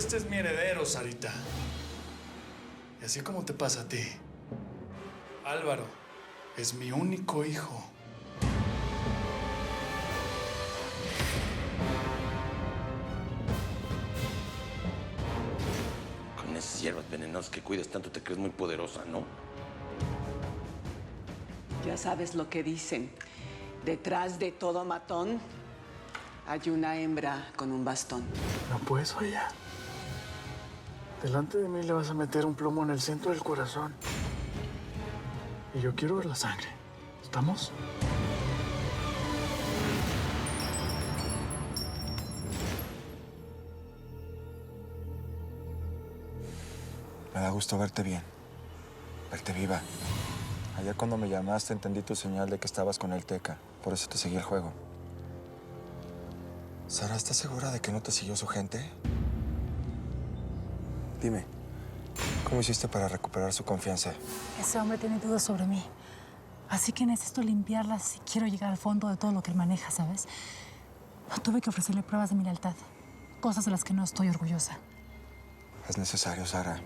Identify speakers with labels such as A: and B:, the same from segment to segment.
A: este es mi heredero, Sarita. Y así como te pasa a ti, Álvaro es mi único hijo.
B: Con esas hierbas venenosas que cuidas tanto te crees muy poderosa, ¿no?
C: Ya sabes lo que dicen. Detrás de todo matón hay una hembra con un bastón.
A: No puedes fallar. Delante de mí le vas a meter un plomo en el centro del corazón. Y yo quiero ver la sangre. ¿Estamos?
D: Me da gusto verte bien, verte viva. Ayer cuando me llamaste entendí tu señal de que estabas con el Teca. Por eso te seguí el juego. Sara, ¿estás segura de que no te siguió su gente? Dime, ¿cómo hiciste para recuperar su confianza?
E: Ese hombre tiene dudas sobre mí. Así que necesito limpiarlas si quiero llegar al fondo de todo lo que él maneja, ¿sabes? No tuve que ofrecerle pruebas de mi lealtad. Cosas de las que no estoy orgullosa.
D: Es necesario, Sara.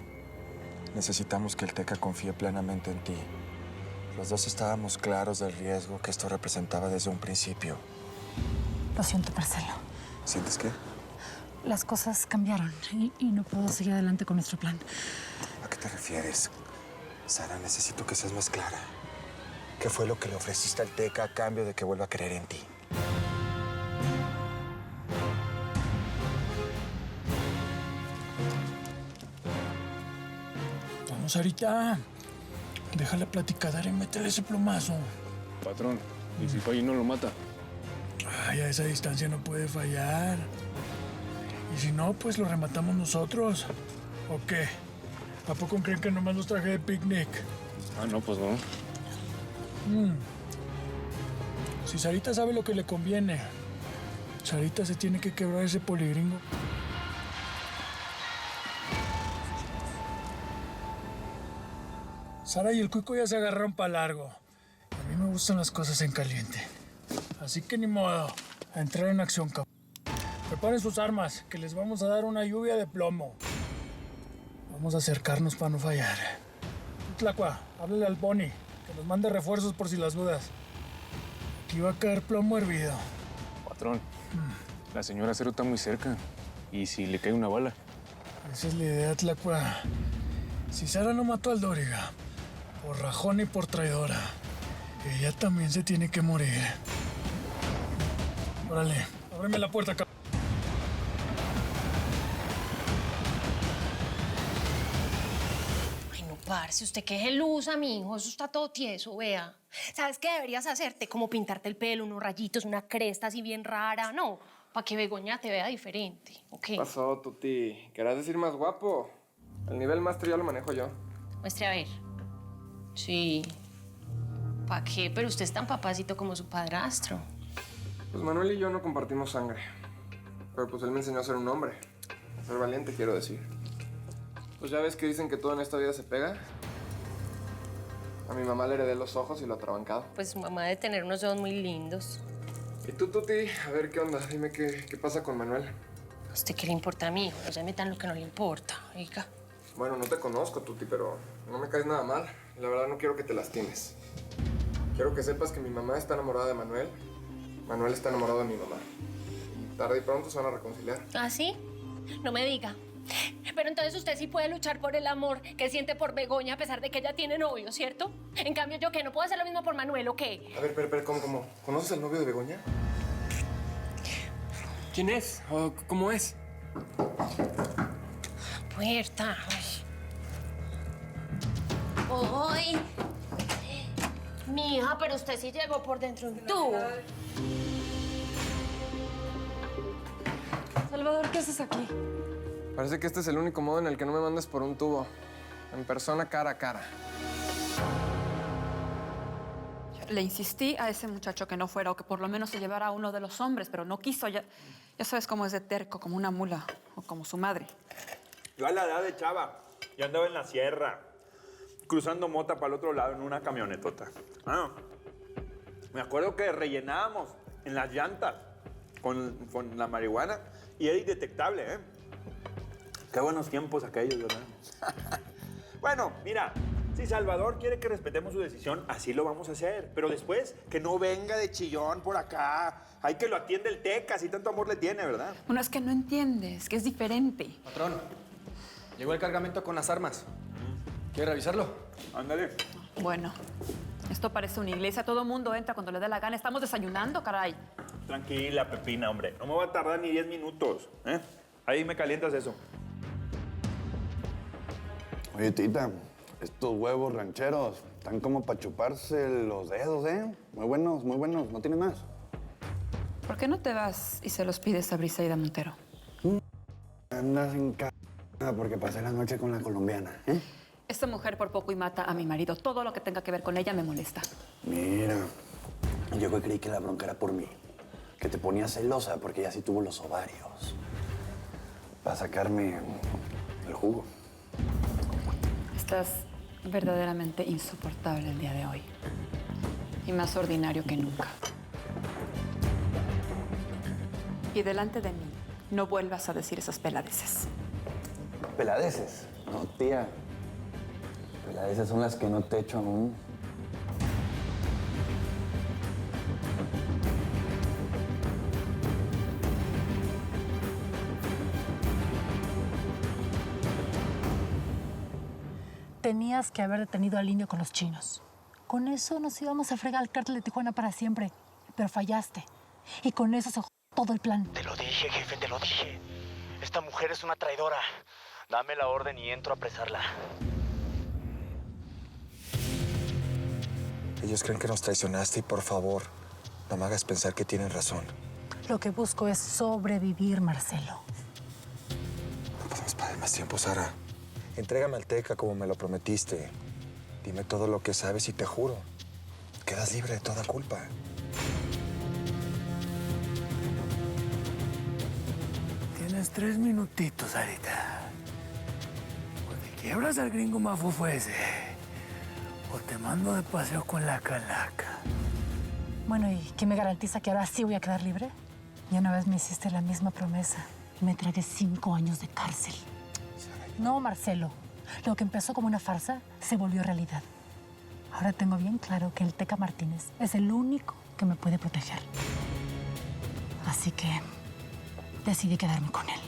D: Necesitamos que el Teca confíe plenamente en ti. Los dos estábamos claros del riesgo que esto representaba desde un principio.
E: Lo siento, Marcelo.
D: ¿Sientes qué?
E: Las cosas cambiaron y no puedo seguir adelante con nuestro plan.
D: ¿A qué te refieres? Sara, necesito que seas más clara. ¿Qué fue lo que le ofreciste al Teca a cambio de que vuelva a creer en ti?
A: Vamos, Sarita. Déjala platicadera y métele ese plomazo.
F: Patrón, ¿y si falla y no lo mata?
A: Ay, a esa distancia no puede fallar. Y si no, pues lo rematamos nosotros. ¿O qué? ¿A poco creen que nomás los traje de picnic?
F: Ah, no, pues no.
A: Si Sarita sabe lo que le conviene, Sarita se tiene que quebrar ese poligringo. Sara y el Cuico ya se agarraron para largo. A mí me gustan las cosas en caliente. Así que ni modo, a entrar en acción, cabrón. Preparen sus armas, que les vamos a dar una lluvia de plomo. Vamos a acercarnos para no fallar. Tlacua, háblale al Pony, que nos mande refuerzos por si las dudas. Aquí va a caer plomo hervido.
F: Patrón, la señora Cero está muy cerca. ¿Y si le cae una bala?
A: Esa es la idea, Tlacua. Si Sara no mató al Dóriga, por rajón y por traidora, ella también se tiene que morir. Órale, ábreme la puerta, cabrón.
G: Ay, no, parce, usted qué luz, amigo. Eso está todo tieso, vea. ¿Sabes qué deberías hacerte? Como pintarte el pelo, unos rayitos, una cresta así bien rara, ¿no? Para que Begoña te vea diferente, ¿ok?
H: ¿Qué pasó, Tuti? ¿Querrás decir más guapo? El nivel máster ya lo manejo yo.
G: Muestre a ver. Sí. ¿Para qué? Pero usted es tan papacito como su padrastro.
H: Pues Manuel y yo no compartimos sangre. Pero pues él me enseñó a ser un hombre. A ser valiente, quiero decir. Pues ya ves que dicen que todo en esta vida se pega. A mi mamá le heredé los ojos y lo atrabancado.
G: Pues su mamá debe tener unos ojos muy lindos.
H: ¿Y tú, Tuti? A ver, ¿qué onda? Dime qué pasa con Manuel.
G: ¿A usted qué le importa a mí? No se metan lo que no le importa, oiga.
H: Bueno, no te conozco, Tuti, pero no me caes nada mal. La verdad no quiero que te lastimes. Quiero que sepas que mi mamá está enamorada de Manuel. Manuel está enamorado de mi mamá. Y tarde y pronto se van a reconciliar.
G: ¿Ah, sí? No me diga. Pero entonces usted sí puede luchar por el amor que siente por Begoña a pesar de que ella tiene novio, ¿cierto? En cambio, ¿yo qué? ¿No puedo hacer lo mismo por Manuel o qué?
H: A ver, ¿cómo? ¿Conoces al novio de Begoña? ¿Quién es? ¿O cómo es?
G: Puerta. ¡Ay! Mija, pero usted sí llegó por dentro de un tubo.
E: Salvador, ¿qué haces aquí?
H: Parece que este es el único modo en el que no me mandes por un tubo. En persona, cara a cara.
I: Le insistí a ese muchacho que no fuera o que por lo menos se llevara a uno de los hombres, pero no quiso. Ya sabes cómo es de terco, como una mula o como su madre.
J: Yo a la edad de chava, yo andaba en la sierra, cruzando mota para el otro lado en una camionetota. Me acuerdo que rellenábamos en las llantas con la marihuana y era indetectable, ¿eh? Qué buenos tiempos aquellos, ¿verdad? Bueno, mira, si Salvador quiere que respetemos su decisión, así lo vamos a hacer. Pero después, que no venga de chillón por acá. Hay que lo atiende el Teca, si tanto amor le tiene, ¿verdad?
I: Bueno, es que no entiendes, que es diferente.
H: Patrón, llegó el cargamento con las armas. ¿Quiere revisarlo?
J: Ándale.
I: Bueno, esto parece una iglesia. Todo mundo entra cuando le dé la gana. Estamos desayunando, caray.
J: Tranquila, Pepina, hombre. No me va a tardar ni 10 minutos, ¿eh? Ahí me calientas eso.
K: Oye, tita, estos huevos rancheros están como para chuparse los dedos, ¿eh? Muy buenos, muy buenos. ¿No tienes más?
I: ¿Por qué no te vas y se los pides a Briseida Montero?
K: Andas en casa porque pasé la noche con la colombiana, ¿eh?
I: Esta mujer por poco y mata a mi marido. Todo lo que tenga que ver con ella me molesta.
K: Mira, yo que creí que la bronca era por mí. Que te ponía celosa porque ella sí tuvo los ovarios. Para sacarme el jugo.
I: Estás verdaderamente insoportable el día de hoy. Y más ordinario que nunca. Y delante de mí, no vuelvas a decir esas peladeces.
K: ¿Peladeces? No, tía. Peladeces son las que no te echo aún.
E: Tenías que haber detenido al indio con los chinos. Con eso nos íbamos a fregar al cártel de Tijuana para siempre. Pero fallaste. Y con eso se jodió todo el plan.
L: Te lo dije, jefe, te lo dije. Esta mujer es una traidora. Dame la orden y entro a apresarla.
D: Ellos creen que nos traicionaste y por favor, no me hagas pensar que tienen razón.
E: Lo que busco es sobrevivir, Marcelo.
D: No podemos perder más tiempo, Sara. Entrégame al Teca como me lo prometiste. Dime todo lo que sabes y te juro, quedas libre de toda culpa.
A: Tienes 3 minutitos, Sarita. O te quiebras al gringo mafufo ese, o te mando de paseo con la calaca.
E: Bueno, ¿y quién me garantiza que ahora sí voy a quedar libre? Ya una vez me hiciste la misma promesa y me tragué 5 años de cárcel. No, Marcelo. Lo que empezó como una farsa se volvió realidad. Ahora tengo bien claro que el Teca Martínez es el único que me puede proteger. Así que decidí quedarme con él.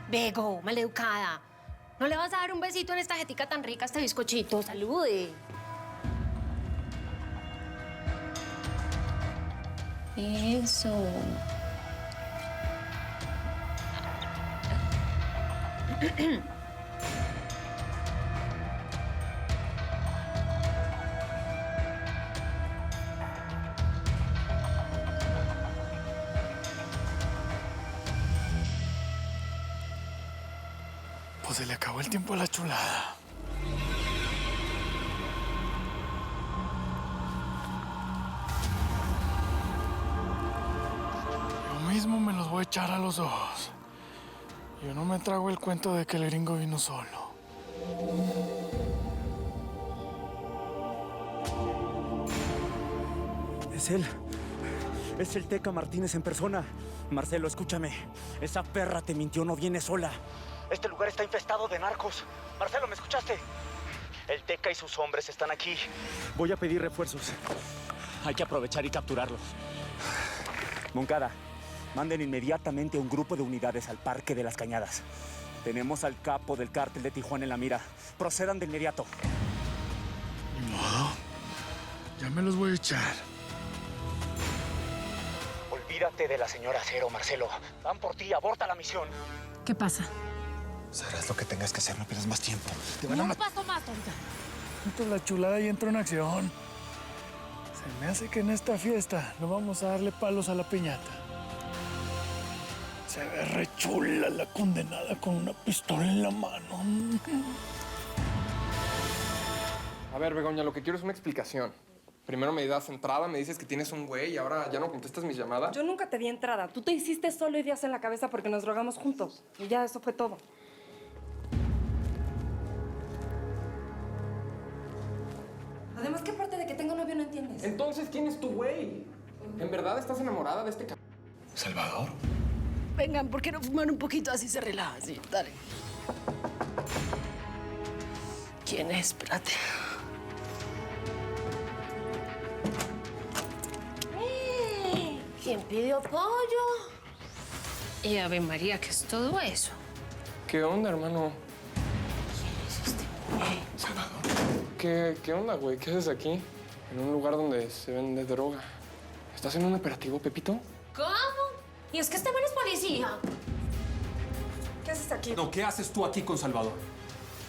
G: Bego, maleducada. ¿No le vas a dar un besito en esta jetica tan rica a este bizcochito? Salude. Eso.
A: Pues se le acabó el tiempo a la chulada. Yo mismo me los voy a echar a los ojos. Yo no me trago el cuento de que el gringo vino solo.
L: Es él. Es el Teca Martínez en persona. Marcelo, escúchame. Esa perra te mintió, no viene sola. Este lugar está infestado de narcos. Marcelo, ¿me escuchaste? El Teca y sus hombres están aquí. Voy a pedir refuerzos. Hay que aprovechar y capturarlos. Moncada, manden inmediatamente un grupo de unidades al Parque de las Cañadas. Tenemos al capo del cártel de Tijuana en la mira. Procedan de inmediato.
A: Ni modo. Ya me los voy a echar.
L: Olvídate de la señora Cero, Marcelo. Van por ti, aborta la misión.
E: ¿Qué pasa?
D: Sara, haz lo que tengas que hacer, no pierdas más tiempo. Te van
E: Ni
D: a
E: un
D: matar.
E: paso más, ahorita.
A: Entonces la chulada y entro en acción. Se me hace que en esta fiesta no vamos a darle palos a la piñata. Se ve re chula la condenada con una pistola en la mano.
H: A ver, Begoña, lo que quiero es una explicación. Primero me das entrada, me dices que tienes un güey y ahora ya no contestas mis llamadas.
M: Yo nunca te di entrada. Tú te hiciste solo ideas en la cabeza porque nos drogamos juntos. Y ya, eso fue todo. Además, ¿qué parte de que tengo novio no entiendes?
H: Entonces, ¿quién es tu güey? ¿En verdad estás enamorada de este c...
A: ¿Salvador?
G: Vengan, ¿por qué no fuman un poquito así se relaja? Sí, dale. ¿Quién es? Espérate. ¿Quién pidió pollo? Y Ave María, ¿qué es todo eso?
H: ¿Qué onda, hermano?
G: ¿Quién es este güey?
H: ¿Salvador? ¿Qué onda, güey? ¿Qué haces aquí? En un lugar donde se vende droga. ¿Estás en un operativo, Pepito?
G: ¿Cómo? ¿Y es que este man es policía?
M: ¿Qué haces aquí?
N: No, ¿qué haces tú aquí con Salvador?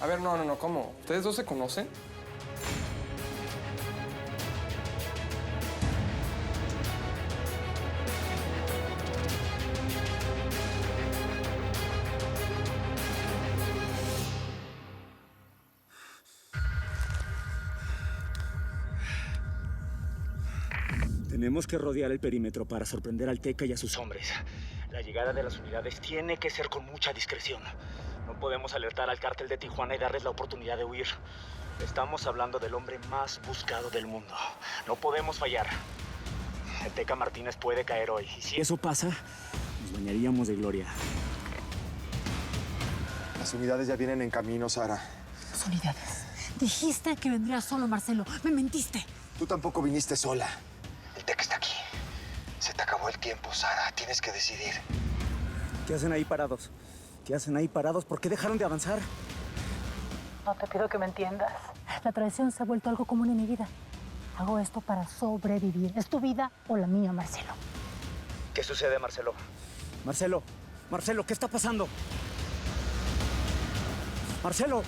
H: A ver, no, ¿cómo? ¿Ustedes dos se conocen?
L: Tenemos que rodear el perímetro para sorprender al Teca y a sus hombres. La llegada de las unidades tiene que ser con mucha discreción. No podemos alertar al cártel de Tijuana y darles la oportunidad de huir. Estamos hablando del hombre más buscado del mundo. No podemos fallar. El Teca Martínez puede caer hoy. Y si eso pasa, nos bañaríamos de gloria.
D: Las unidades ya vienen en camino, Sara.
E: Las unidades. Dijiste que vendría solo, Marcelo. Me mentiste.
D: Tú tampoco viniste sola. El Teca está aquí. Se te acabó el tiempo, Sara. Tienes que decidir.
L: ¿Qué hacen ahí parados? ¿Qué hacen ahí parados? ¿Por qué dejaron de avanzar?
E: No te pido que me entiendas. La traición se ha vuelto algo común en mi vida. Hago esto para sobrevivir. ¿Es tu vida o la mía, Marcelo?
L: ¿Qué sucede, Marcelo? Marcelo, ¿qué está pasando? Marcelo.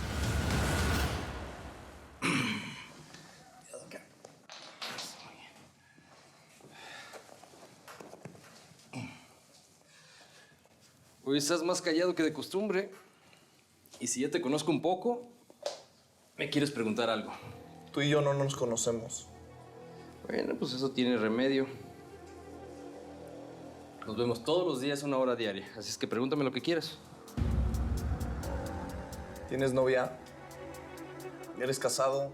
O: Hoy estás más callado que de costumbre. Y si ya te conozco un poco, me quieres preguntar algo.
H: Tú y yo no nos conocemos.
O: Bueno, pues eso tiene remedio. Nos vemos todos los días 1 hora diaria. Así es que pregúntame lo que quieras.
H: ¿Tienes novia? ¿Eres casado?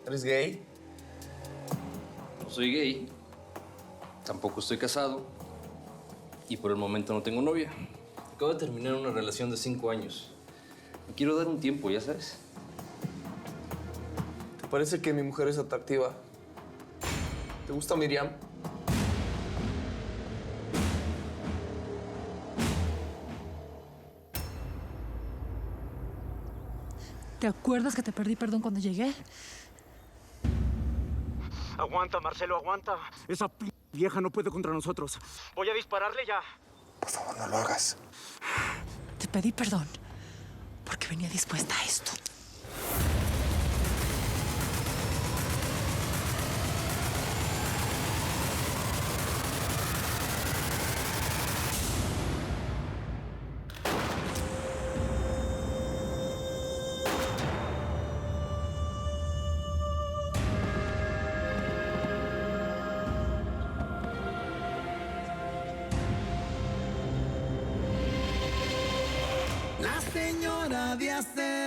H: ¿Eres gay?
O: No soy gay. Tampoco estoy casado. Y por el momento no tengo novia. Acabo de terminar una relación de 5 años. Me quiero dar un tiempo, ya sabes.
H: ¿Te parece que mi mujer es atractiva? ¿Te gusta Miriam?
E: ¿Te acuerdas que te pedí perdón cuando llegué?
L: Aguanta, Marcelo, aguanta. Esa vieja no puede contra nosotros. Voy a dispararle ya.
D: Por favor, no lo hagas.
E: Te pedí perdón porque venía dispuesta a esto.
P: La señora de acero.